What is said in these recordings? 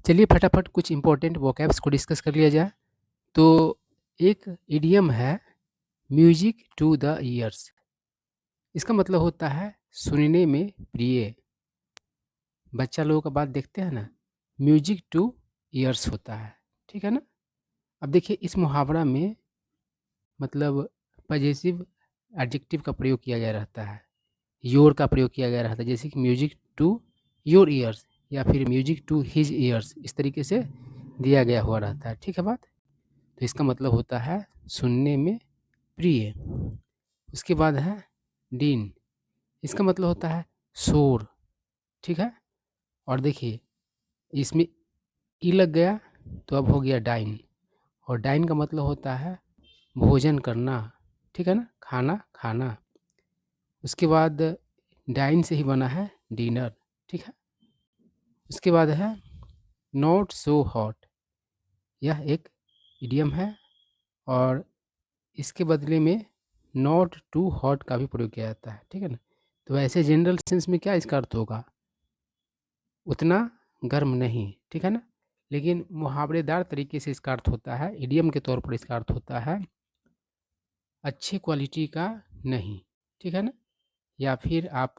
चलिए फटाफट कुछ इंपॉर्टेंट वोकैब्स को डिस्कस कर लिया जाए। तो एक इडियम है म्यूजिक टू द ईयर्स। इसका मतलब होता है सुनने में प्रिय। बच्चा लोगों का बात देखते हैं ना, म्यूजिक टू ईयर्स होता है, ठीक है ना। अब देखिए इस मुहावरा में मतलब पजेसिव एडजेक्टिव का प्रयोग किया गया रहता है, योर का प्रयोग किया गया रहता है, जैसे कि म्यूजिक टू योर ईयर्स या फिर म्यूजिक टू हिज ईयर्स, इस तरीके से दिया गया हुआ रहता है, ठीक है बात। तो इसका मतलब होता है सुनने में प्रिय। उसके बाद है डीन, इसका मतलब होता है शोर, ठीक है। और देखिए इसमें ई लग गया तो अब हो गया डाइन, और डाइन का मतलब होता है भोजन करना, ठीक है ना, खाना खाना। उसके बाद डाइन से ही बना है डिनर, ठीक है। उसके बाद है नॉट सो हॉट, यह एक इडियम है और इसके बदले में नॉट टू हॉट का भी प्रयोग किया जाता है, ठीक है ना। तो ऐसे जनरल सेंस में क्या इसका अर्थ होगा, उतना गर्म नहीं, ठीक है ना। लेकिन मुहावरेदार तरीके से इसका अर्थ होता है, इडियम के तौर पर इसका अर्थ होता है अच्छी क्वालिटी का नहीं, ठीक है ना। या फिर आप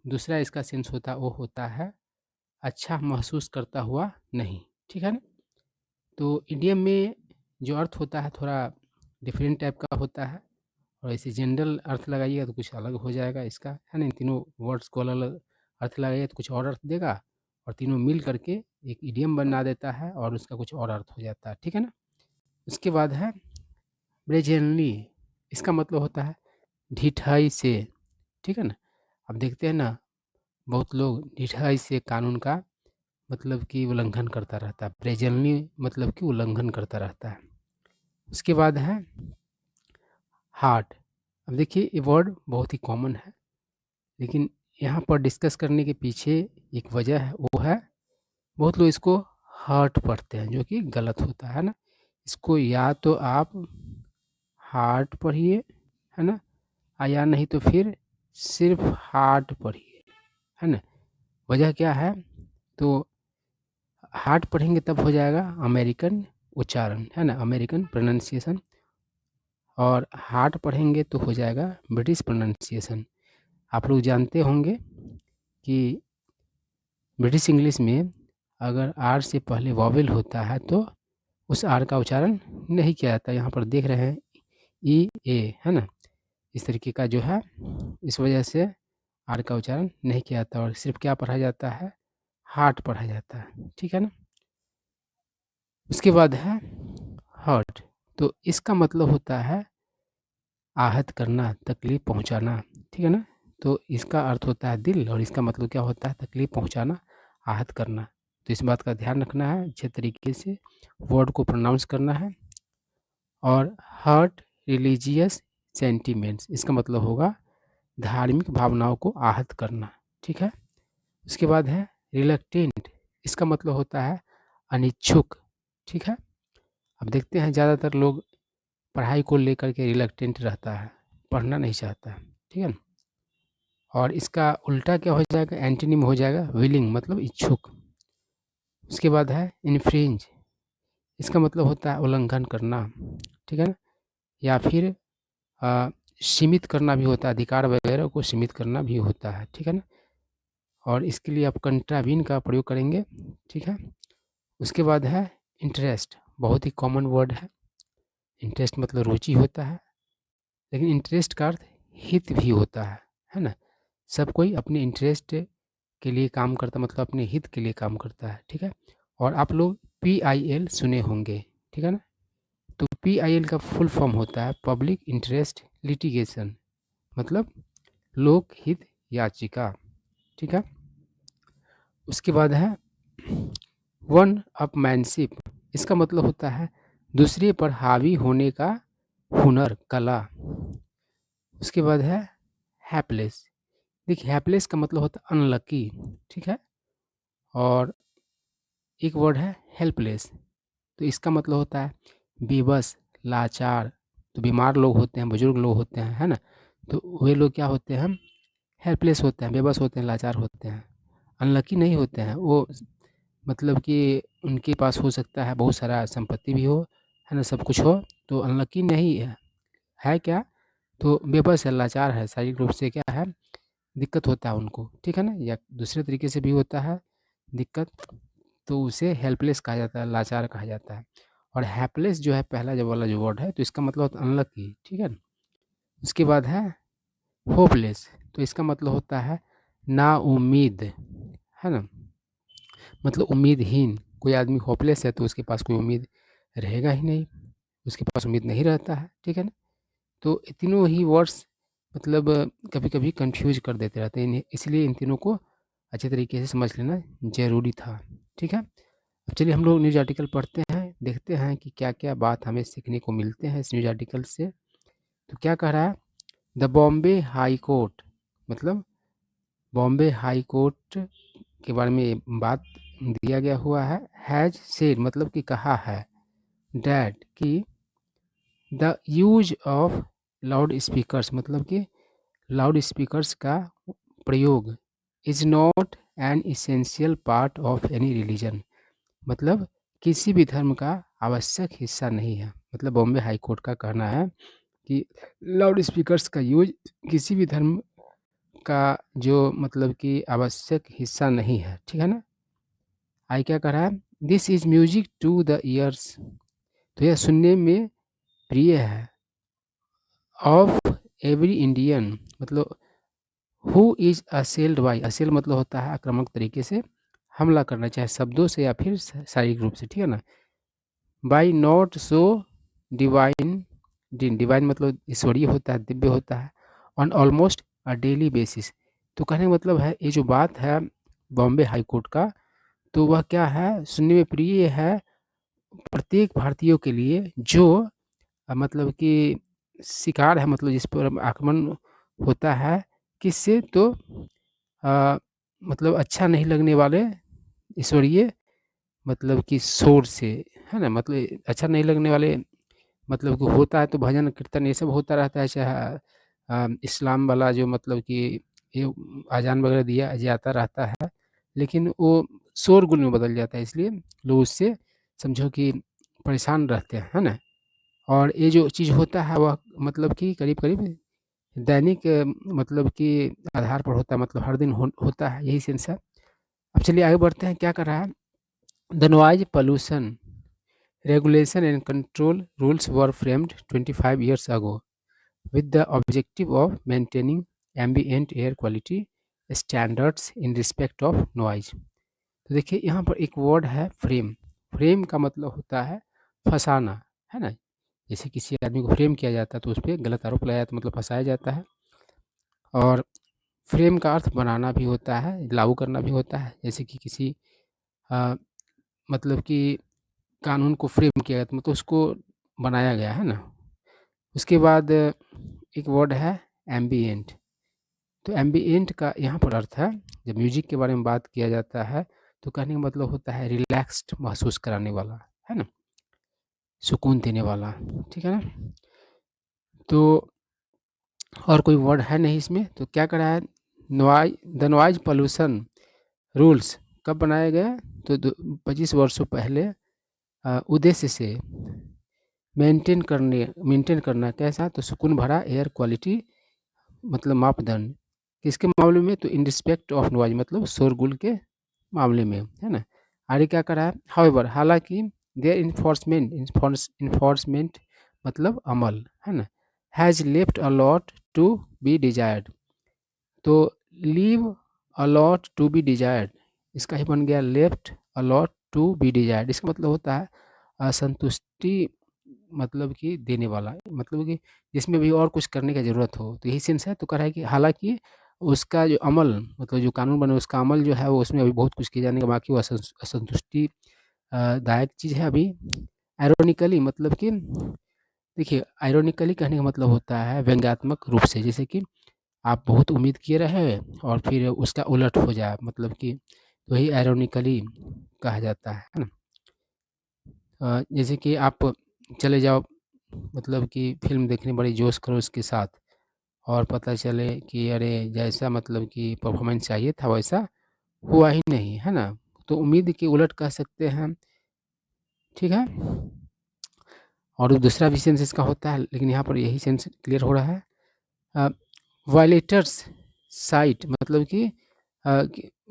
दूसरा इसका सेंस होता वो होता है अच्छा महसूस करता हुआ नहीं, ठीक है ना। तो इडियम में जो अर्थ होता है थोड़ा डिफरेंट टाइप का होता है, और ऐसे जनरल अर्थ लगाइएगा तो कुछ अलग हो जाएगा इसका, है ना। इन तीनों वर्ड्स को अलग अलग अर्थ लगाइएगा तो कुछ और अर्थ देगा, और तीनों मिल करके एक इडियम बना देता है और उसका कुछ और अर्थ हो जाता है, ठीक है ना। उसके बाद है ब्रेजेनली, इसका मतलब होता है ढिठाई से, ठीक है ना। अब देखते हैं ना बहुत लोग ढिठाई से कानून का मतलब कि उल्लंघन करता रहता है, ब्रेजेनली मतलब कि उल्लंघन करता रहता है। उसके बाद है हार्ट। अब देखिए ये वर्ड बहुत ही कॉमन है, लेकिन यहाँ पर डिस्कस करने के पीछे एक वजह है, वो है बहुत लोग इसको हर्ट पढ़ते हैं, जो कि गलत होता है ना। इसको या तो आप हार्ट पढ़िए, है ना, या नहीं तो फिर सिर्फ हार्ट पढ़िए, है ना। वजह क्या है, तो हार्ट पढ़ेंगे तब हो जाएगा अमेरिकन उच्चारण, है ना, अमेरिकन प्रोनाउंसिएशन, और हार्ट पढ़ेंगे तो हो जाएगा ब्रिटिश प्रोनाउंसिएशन। आप लोग जानते होंगे कि ब्रिटिश इंग्लिश में अगर आर से पहले वॉवेल होता है तो उस आर का उच्चारण नहीं किया जाता। यहाँ पर देख रहे हैं ई ए, है ना, इस तरीके का जो है, इस वजह से आर का उच्चारण नहीं किया जाता और सिर्फ क्या पढ़ा जाता है, हार्ट पढ़ा जाता है, ठीक है ना। उसके बाद है हर्ट, तो इसका मतलब होता है आहत करना, तकलीफ पहुंचाना, ठीक है ना। तो इसका अर्थ होता है दिल, और इसका मतलब क्या होता है, तकलीफ पहुंचाना, आहत करना। तो इस बात का ध्यान रखना है, अच्छे तरीके से वर्ड को प्रोनाउंस करना है। और हर्ट रिलीजियस सेंटिमेंट्स, इसका मतलब होगा धार्मिक भावनाओं को आहत करना, ठीक है। उसके बाद है रिलक्टेंट, इसका मतलब होता है अनिच्छुक, ठीक है। अब देखते हैं ज़्यादातर लोग पढ़ाई को लेकर के रिलक्टेंट रहता है, पढ़ना नहीं चाहता है, ठीक है। और इसका उल्टा क्या हो जाएगा, एंटोनिम हो जाएगा विलिंग, मतलब इच्छुक। उसके बाद है इन्फ्रिंज, इसका मतलब होता है उल्लंघन करना, ठीक है ना। या फिर सीमित करना भी होता है, अधिकार वगैरह को सीमित करना भी होता है, ठीक है ना। और इसके लिए आप कंट्रावीन का प्रयोग करेंगे, ठीक है। उसके बाद है इंटरेस्ट, बहुत ही कॉमन वर्ड है। इंटरेस्ट मतलब रुचि होता है, लेकिन इंटरेस्ट का अर्थ हित भी होता है ना। सब कोई अपने इंटरेस्ट के लिए काम करता, मतलब अपने हित के लिए काम करता है, ठीक है। और आप लोग PIL सुने होंगे, ठीक है ना। तो PIL का फुल फॉर्म होता है पब्लिक इंटरेस्ट लिटिगेशन, मतलब लोक हित याचिका, ठीक है। उसके बाद है वन अपमैनशिप, इसका मतलब होता है दूसरे पर हावी होने का हुनर, कला। उसके बाद है हैपलेस, देखिए हैपलेस का मतलब होता है अनलकी, ठीक है। और एक वर्ड है हेल्पलेस, तो इसका मतलब होता है बेबस, लाचार। तो बीमार लोग होते हैं, बुजुर्ग लोग होते हैं, है ना, तो वे लोग क्या होते हैं, हेल्पलेस होते हैं, बेबस होते हैं, लाचार होते हैं, अनलकी नहीं होते हैं। वो मतलब कि उनके पास हो सकता है बहुत सारा संपत्ति भी हो, है ना, सब कुछ हो, तो अनलकी नहीं है क्या, तो बेबस है, लाचार है, शारीरिक रूप से क्या है, दिक्कत होता है उनको, ठीक है ना, या दूसरे तरीके से भी होता है दिक्कत, तो उसे हेल्पलेस कहा जाता है, लाचार कहा जाता है। और हेल्पलेस जो है पहला जो वाला जो वर्ड है, तो इसका मतलब होता है अनलकी, ठीक है। उसके बाद है होपलेस, तो इसका मतलब होता है नाउम्मीद, है ना, मतलब उम्मीदहीन। कोई आदमी होपलेस है तो उसके पास कोई उम्मीद रहेगा ही नहीं, उसके पास उम्मीद नहीं रहता है, ठीक है ना। तो तीनों ही वर्ड्स मतलब कभी कभी कंफ्यूज कर देते रहते हैं, इसलिए इन तीनों को अच्छे तरीके से समझ लेना ज़रूरी था, ठीक है। अब चलिए हम लोग न्यूज़ आर्टिकल पढ़ते हैं, देखते हैं कि क्या क्या बात हमें सीखने को मिलते हैं इस न्यूज़ आर्टिकल से। तो क्या कह रहा है, द बॉम्बे हाई कोर्ट, मतलब बॉम्बे हाई कोर्ट के बारे में बात दिया गया हुआ है, हैज़ सेड मतलब कि कहा है, डैट कि the use of loud speakers मतलब कि लाउड स्पीकर्स का प्रयोग is not an essential part of any religion, मतलब किसी भी धर्म का आवश्यक हिस्सा नहीं है। मतलब बॉम्बे हाई कोर्ट का कहना है कि लाउड स्पीकर्स का यूज किसी भी धर्म का जो मतलब कि आवश्यक हिस्सा नहीं है, ठीक है ना। आई क्या कह रहा है, this is music to the ears, तो यह सुनने में प्रिय है, ऑफ एवरी इंडियन, मतलब who is assailed by, assail मतलब होता है आक्रामक तरीके से हमला करना, चाहे शब्दों से या फिर शारीरिक रूप से, ठीक है ना, by not so divine, divine मतलब ईश्वरीय होता है, दिव्य होता है, on almost a daily basis. तो कहने का मतलब है ये जो बात है बॉम्बे हाई कोर्ट का, तो वह क्या है, सुनने में प्रिय है प्रत्येक भारतीयों के लिए जो मतलब कि शिकार है, मतलब जिस पर आक्रमण होता है, किससे, तो मतलब अच्छा नहीं लगने वाले ईश्वरीय मतलब कि शोर से, है ना, मतलब अच्छा नहीं लगने वाले, मतलब कि होता है तो भजन कीर्तन ये सब होता रहता है, चाहे इस्लाम वाला जो मतलब कि ये अजान वगैरह दिया जाता रहता है, लेकिन वो शोरगुल में बदल जाता है, इसलिए लोग उससे समझो कि परेशान रहते हैं, है ना। और ये जो चीज़ होता है वह मतलब कि करीब करीब दैनिक मतलब कि आधार पर होता है, मतलब हर दिन होता है, यही सेंस है। अब चलिए आगे बढ़ते हैं, क्या कर रहा है, the noise pollution regulation and control rules were framed 25 years ago with the objective of maintaining ambient air quality standards in respect of noise। तो देखिए यहाँ पर एक वर्ड है फ्रेम, फ्रेम का मतलब होता है फंसाना, है ना, जैसे किसी आदमी को फ्रेम किया जाता है तो उस पर गलत आरोप लगाया तो मतलब फंसाया जाता है। और फ्रेम का अर्थ बनाना भी होता है, लागू करना भी होता है, जैसे कि किसी मतलब कि कानून को फ्रेम किया गया, मतलब उसको बनाया गया, है ना। उसके बाद एक वर्ड है एम्बिएंट, तो एम्बिएंट का यहाँ पर अर्थ है, जब म्यूजिक के बारे में बात किया जाता है तो कहने का मतलब होता है रिलैक्स्ड महसूस कराने वाला, है ना, सुकून देने वाला, ठीक है ना। तो और कोई वर्ड है नहीं इसमें, तो क्या करा है, noise, the noise pollution rules कब बनाए गए, तो 25 वर्षों पहले उद्देश्य से मेंटेन करना कैसा, तो सुकून भरा एयर क्वालिटी, मतलब मापदंड किसके मामले में, तो इन रिस्पेक्ट ऑफ नॉइज मतलब शोरगुल के मामले में, है ना। आगे क्या करा है, हाउएवर हालांकि देयर इन्फोर्समेंट मतलब अमल, है ना, has left a lot to be desired, तो leave a lot to be desired, इसका ही बन गया left a lot to be desired, इसका मतलब होता है असंतुष्टि मतलब कि देने वाला, मतलब कि जिसमें भी और कुछ करने की ज़रूरत हो, तो यही सेंस है। तो कह रहा है कि हालांकि उसका जो अमल मतलब जो कानून बने उसका अमल जो है वो उसमें अभी बहुत कुछ किए जाने का बाकी, वो असंतुष्टि दायक चीज़ है अभी। आयरोनिकली मतलब कि देखिए, आयरोनिकली कहने का मतलब होता है व्यंग्यात्मक रूप से, जैसे कि आप बहुत उम्मीद किए रहे और फिर उसका उलट हो जाए, मतलब कि तो वही आयरोनिकली कहा जाता है ना। जैसे कि आप चले जाओ मतलब कि फ़िल्म देखने बड़ी जोश खरोश के साथ, और पता चले कि अरे जैसा मतलब कि परफॉर्मेंस चाहिए था वैसा हुआ ही नहीं, है ना। तो उम्मीद के उलट कह सकते हैं, ठीक है। और दूसरा भी सेंस इसका होता है, लेकिन यहाँ पर यही सेंस क्लियर हो रहा है। वायलेटर्स साइट मतलब कि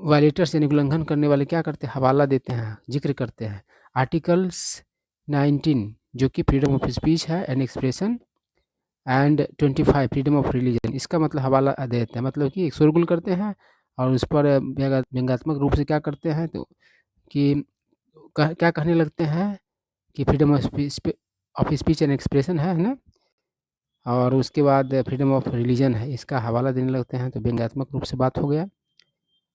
वायलेटर्स यानी उल्लंघन करने वाले क्या करते हैं, हवाला देते हैं, जिक्र करते हैं आर्टिकल्स 19 जो कि फ्रीडम ऑफ स्पीच है and expression, and 25 freedom of religion. इसका मतलब हवाला देते हैं, मतलब कि शोरगुल करते हैं और उस पर व्यंग्यात्मक रूप से क्या करते हैं, तो कि क्या कहने लगते हैं कि freedom of speech and expression है ना, और उसके बाद फ्रीडम ऑफ रिलीजन है, इसका हवाला देने लगते हैं। तो व्यंग्यात्मक रूप से बात हो गया।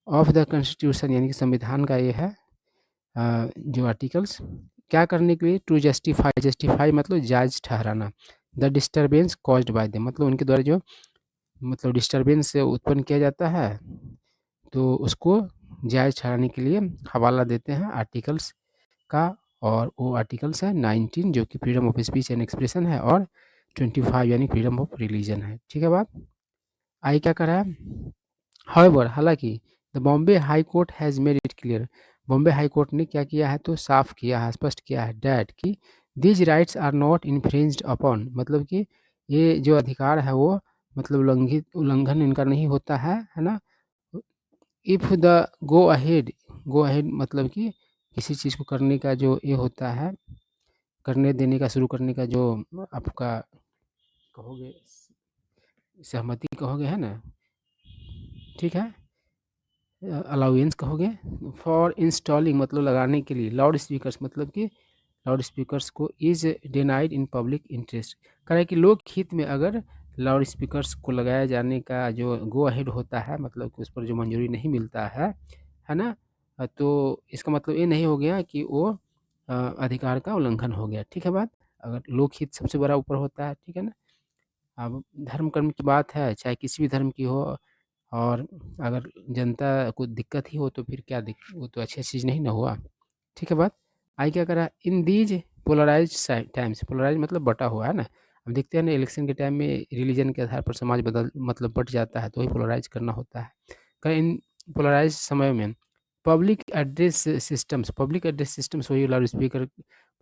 ऑफ द कॉन्स्टिट्यूशन यानी कि संविधान का ये है जो आर्टिकल्स क्या करने के लिए, टू जस्टिफाई, जस्टिफाई मतलब जायज ठहराना, the disturbance caused by them मतलब उनके द्वारा जो मतलब डिस्टर्बेंस उत्पन्न किया जाता है, तो उसको जायज ठहराने के लिए हवाला देते हैं आर्टिकल्स का। और वो आर्टिकल्स है 19 जो कि freedom of speech and expression है, और 25 यानी फ्रीडम ऑफ रिलीजन है, ठीक है बात। आई क्या करा है, हाउएवर हालांकि the Bombay high court has made it clear, Bombay high court ने क्या किया है, तो साफ किया है, स्पष्ट किया है, डैट कि these rights are not infringed upon, मतलब कि ये जो अधिकार है वो मतलब उल्लंघन इनका नहीं होता है ना। इफ़ द गो अहेड मतलब कि किसी चीज़ को करने का जो ये होता है, करने देने का, शुरू करने का जो आपका कहोगे सहमति कहोगे है ना, ठीक है, अलाउंस कहोगे, फॉर इंस्टॉलिंग मतलब लगाने के लिए, लाउड स्पीकर्स मतलब कि लाउड स्पीकर्स को is denied in public interest, कह रहा है कि लोक हित में अगर लाउड स्पीकर्स को लगाया जाने का जो गो अहेड होता है, मतलब कि उस पर जो मंजूरी नहीं मिलता है ना, तो इसका मतलब ये नहीं हो गया कि वो अधिकार का उल्लंघन हो गया, ठीक है बात। अगर लोकहित सबसे बड़ा ऊपर होता है, ठीक है ना। अब धर्म कर्म की बात है, चाहे किसी भी धर्म की हो, और अगर जनता को दिक्कत ही हो तो फिर क्या वो तो अच्छी चीज़ नहीं ना हुआ, ठीक है बात। आई क्या करा, in these polarise times, polarise मतलब बटा हुआ है ना, अब देखते हैं ना इलेक्शन के टाइम में रिलीजन के आधार पर समाज बदल मतलब बट जाता है, तो वही पोलराइज करना होता है। इन पोलराइज समय में पब्लिक एड्रेस सिस्टम्स वही लाउड स्पीकर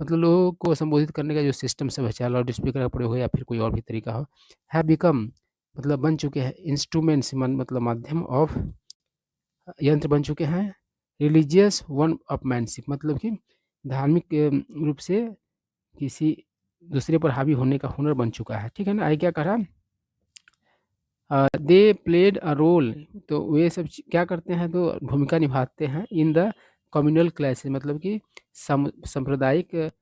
मतलब लोगों को संबोधित करने का जो सिस्टम सब है, चाहे लाउड स्पीकर का प्रयोग हो या फिर कोई और भी तरीका हो, है बिकम मतलब बन चुके हैं, इंस्ट्रूमेंट्स मतलब माध्यम ऑफ, यंत्र बन चुके हैं, रिलीजियस वन अपमैनशिप मतलब कि धार्मिक रूप से किसी दूसरे पर हावी होने का हुनर बन चुका है, ठीक है ना। आई क्या करा, दे प्लेड अ रोल, तो वे सब क्या करते हैं, तो भूमिका निभाते हैं इन द कम्युनल क्लैशेस मतलब कि सांप्रदायिक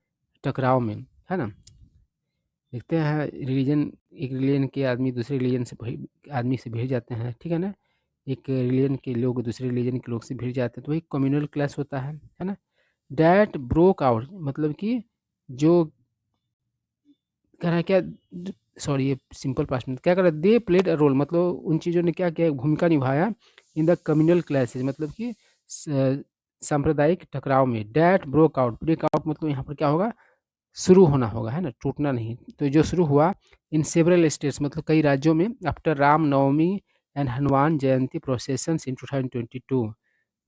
टकराव में, है ना। देखते हैं रिलीजन, एक रिलीजन के आदमी दूसरे रिलीजन से आदमी से भिड़ जाते हैं, ठीक है ना, एक रिलीजन के लोग दूसरे रिलीजन के लोग से भिड़ जाते हैं, तो वही कम्युनल क्लैश होता है ना। डैट ब्रोक आउट मतलब कि जो कह रहा है क्या, सॉरी ये सिंपल पास्ट में क्या कर रहा है, दे प्लेड अ रोल मतलब उन चीज़ों ने क्या किया, भूमिका निभाया इन द कम्युनल क्लैशेज मतलब कि सांप्रदायिक टकराव में। डैट ब्रेक आउट मतलब यहाँ पर क्या होगा, शुरू होना होगा, है ना, टूटना नहीं। तो जो शुरू हुआ इन सेवरल स्टेट्स मतलब कई राज्यों में, after Ram Navami and Hanuman Jayanti processions in 2022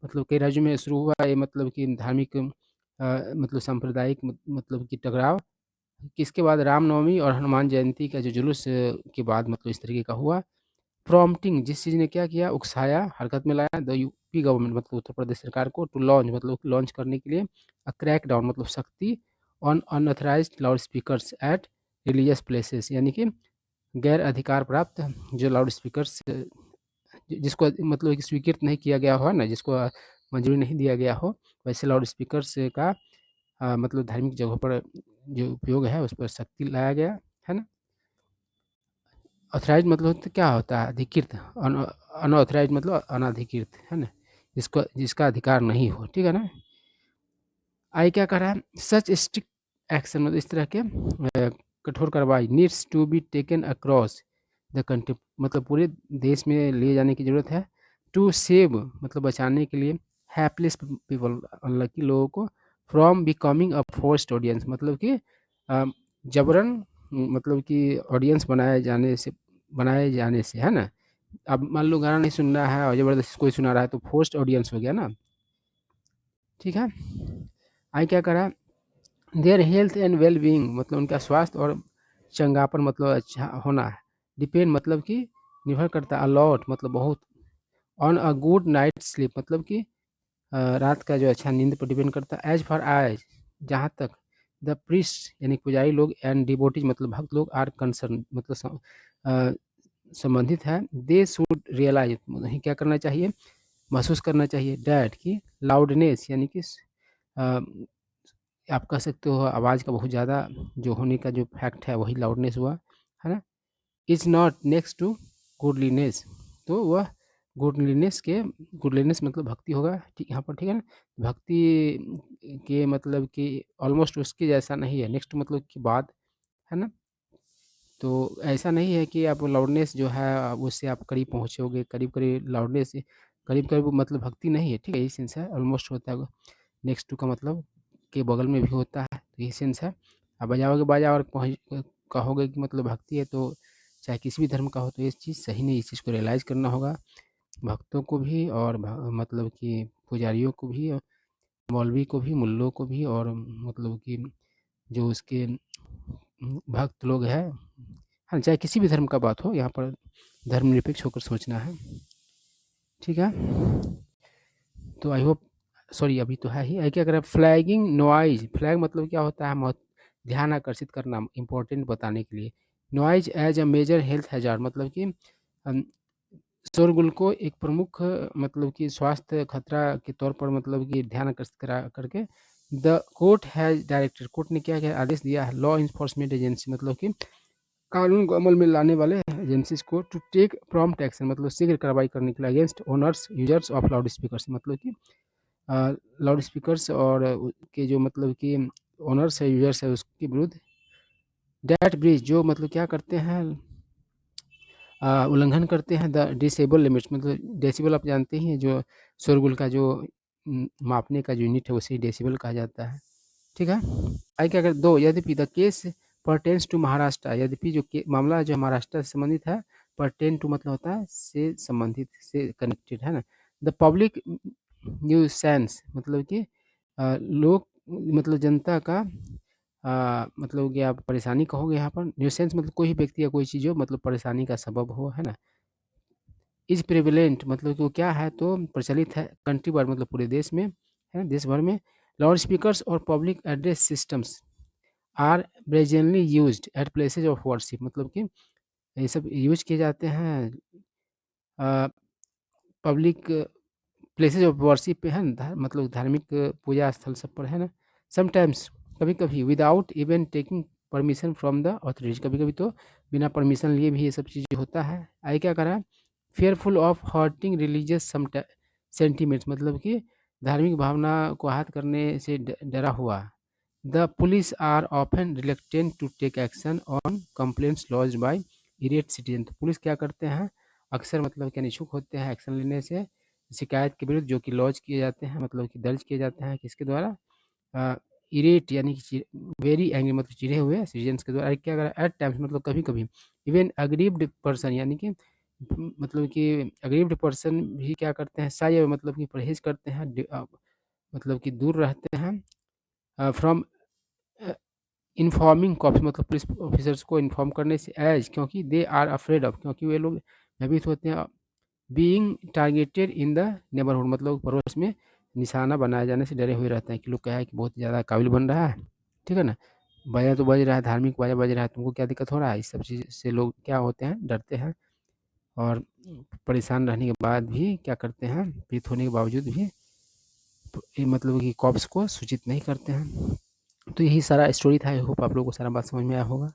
मतलब कई राज्यों में शुरू हुआ ये मतलब कि धार्मिक मतलब सांप्रदायिक मतलब कि टकराव किसके बाद, रामनवमी और हनुमान जयंती का जो जुलूस के बाद मतलब इस तरीके का हुआ। प्रॉम्प्टिंग जिस चीज़ ने क्या किया, उकसाया, हरकत में लाया द यूपी गवर्नमेंट मतलब उत्तर प्रदेश सरकार को, टू लॉन्च मतलब लॉन्च करने के लिए, अ क्रैक डाउन मतलब सख्ती on unauthorised loud speakers at religious places यानी कि गैर अधिकार प्राप्त जो लाउड स्पीकर्स जिसको मतलब कि स्वीकृत नहीं किया गया हो ना, जिसको मंजूरी नहीं दिया गया हो, वैसे लाउड स्पीकर्स का मतलब धार्मिक जगहों पर जो उपयोग है उस पर सख्ती लाया गया, है ना। ऑथराइज मतलब तो क्या होता है, अधिकृत, अनऑथराइज मतलब अनाधिकृत, है ना, जिसको जिसका अधिकार नहीं हो, ठीक है ना। आई क्या कर रहा है, सच स्ट्रिक्ट एक्शन मतलब इस तरह के कठोर कार्रवाई needs to be taken across the country मतलब पूरे देश में लिए जाने की ज़रूरत है, टू सेव मतलब बचाने के लिए, हैप्लेस पीपल अनलकी लोगों को, from becoming a forced audience मतलब कि जबरन मतलब कि ऑडियंस बनाए जाने से, है ना। अब मान लो गाना नहीं सुनना है और ज़बरदस्ती कोई सुना रहा है तो फोर्स्ड ऑडियंस हो गया ना। ठीक है। आगे क्या करा, their health and well being मतलब उनका स्वास्थ्य और चंगापन मतलब अच्छा होना है। डिपेंड मतलब कि निर्भर करता है, अलॉट मतलब बहुत, on a good night sleep मतलब कि रात का जो अच्छा नींद पर डिपेंड करता है। एज फॉर एज जहाँ तक द प्रीस्ट यानी पुजारी लोग एंड डिवोटीज मतलब भक्त लोग आर कंसर्न मतलब संबंधित है, दे शुड रियलाइज मतलब क्या करना चाहिए, महसूस करना चाहिए डैट की लाउडनेस यानी कि आप कह सकते हो आवाज़ का बहुत ज़्यादा जो होने का जो फैक्ट है वही लाउडनेस हुआ, है ना। इज़ नॉट नेक्स्ट टू गुडलीनेस, तो वह गुडलीनेस मतलब भक्ति होगा, ठीक यहाँ पर, ठीक है ना। भक्ति के मतलब कि ऑलमोस्ट उसके जैसा नहीं है, नेक्स्ट मतलब कि बाद, है ना। तो ऐसा नहीं है कि आप लाउडनेस जो है उससे आप करीब पहुँचोगे, करीब लाउडनेस से करीब मतलब भक्ति नहीं है, ठीक है, यही सेंस है, ऑलमोस्ट होता है। नेक्स्ट टू का मतलब के बगल में भी होता है, तो यही सेंस है। आप बजाओगे बाजा और पहुँच कहोगे कि मतलब भक्ति है, तो चाहे किसी भी धर्म का हो, तो ये चीज़ सही नहीं, इस चीज़ को रियलाइज़ करना होगा भक्तों को भी और मतलब कि पुजारियों को भी, मौलवी को भी, मुल्लों को भी, और मतलब कि जो उसके भक्त लोग हैं, हाँ, चाहे किसी भी धर्म का बात हो, यहाँ पर धर्मनिरपेक्ष होकर सोचना है, ठीक है। तो आई होप, सॉरी अभी तो है ही, क्या करें, फ्लैगिंग नॉइज, फ्लैग मतलब क्या होता है, ध्यान आकर्षित करना, इंपॉर्टेंट बताने के लिए। Noise as a major health hazard मतलब कि शोरगुल को एक प्रमुख मतलब कि स्वास्थ्य खतरा के तौर पर मतलब कि ध्यान आकर्षित करा करके the court has directed, court ने क्या क्या आदेश दिया है, लॉ इन्फोर्समेंट एजेंसी मतलब कि कानून को अमल में लाने वाले एजेंसीज को टू टेक प्रॉम्प्ट एक्शन मतलब शीघ्र कार्रवाई करने के लिए against owners users of loud speakers मतलब कि लाउड स्पीकर्स और के जो मतलब कि ओनर्स है, यूजर्स है, उसके विरुद्ध। डैट ब्रिज जो मतलब क्या करते हैं, उल्लंघन करते हैं द डिसेबल लिमिट्स मतलब डेसिबल आप जानते ही हैं, जो शोरगुल का जो मापने का जो यूनिट है उसे डेसिबल कहा जाता है, ठीक है। आगे क्या कर दो, यद्यपि the case pertains to Maharashtra, यद्यपि जो मामला जो महाराष्ट्र से संबंधित है, परटेन टू मतलब होता है से संबंधित, से कनेक्टेड, है ना। द पब्लिक न्यूसेंस मतलब कि लोग मतलब जनता का मतलब कि आप परेशानी कहोगे यहाँ पर, न्यूसेंस मतलब कोई भी व्यक्ति या कोई चीज़ हो मतलब परेशानी का सबब हो, है ना। इज प्रिविलेंट मतलब कि वो क्या है, तो प्रचलित है कंट्री वाइड मतलब पूरे देश में, है देश भर में। लाउड स्पीकर्स और public address systems are brazenly used at places of worship मतलब कि ये सब यूज किए जाते हैं पब्लिक प्लेसेज ऑफ वर्शिप पे, है ना, मतलब धार्मिक पूजा स्थल सब पर, है ना। समटाइम्स कभी कभी without even taking permission from the authorities, कभी कभी तो बिना परमिशन लिए भी ये सब चीज़ होता है। आगे क्या करा, fearful of hurting religious sentiments मतलब कि धार्मिक भावना को आहत करने से डरा हुआ। The police are often reluctant to take action on complaints lodged by irate citizen, तो पुलिस क्या करते हैं, अक्सर मतलब क्या निछुक होते हैं एक्शन लेने से शिकायत के विरुद्ध जो कि लॉज किए जाते हैं मतलब कि दर्ज किए जाते हैं किसके द्वारा, इरेट यानी कि वेरी एंग्री मतलब चिढ़े हुए सिटीजन्स के द्वारा। क्या करें, एट टाइम्स मतलब कभी कभी, इवन अग्रीव्ड पर्सन यानी कि मतलब कि अग्रीव्ड पर्सन भी क्या करते हैं, शाय मतलब कि परहेज करते हैं, मतलब कि दूर रहते हैं फ्रॉम इन्फॉर्मिंग कॉप्स मतलब पुलिस ऑफिसर्स को इन्फॉर्म करने से, एज क्योंकि दे आर अफ्रेड ऑफ क्योंकि वे लोग भयभीत होते हैं, being targeted in the neighbourhood मतलब पड़ोस में निशाना बनाए जाने से डरे हुए रहते हैं कि लोग क्या है कि बहुत ज़्यादा काबिल बन रहा है, ठीक है ना, बाजा तो बज रहा है, धार्मिक बाजा बज रहा है, तुमको क्या दिक्कत हो रहा है, इस सब चीज़ से लोग क्या होते हैं, डरते हैं और परेशान रहने के बाद भी क्या करते हैं, पीड़ित होने के बावजूद भी ये मतलब कि कॉप्स को सूचित नहीं करते हैं। तो यही सारा स्टोरी था, आई होप आप लोगों को सारा बात समझ में आया होगा।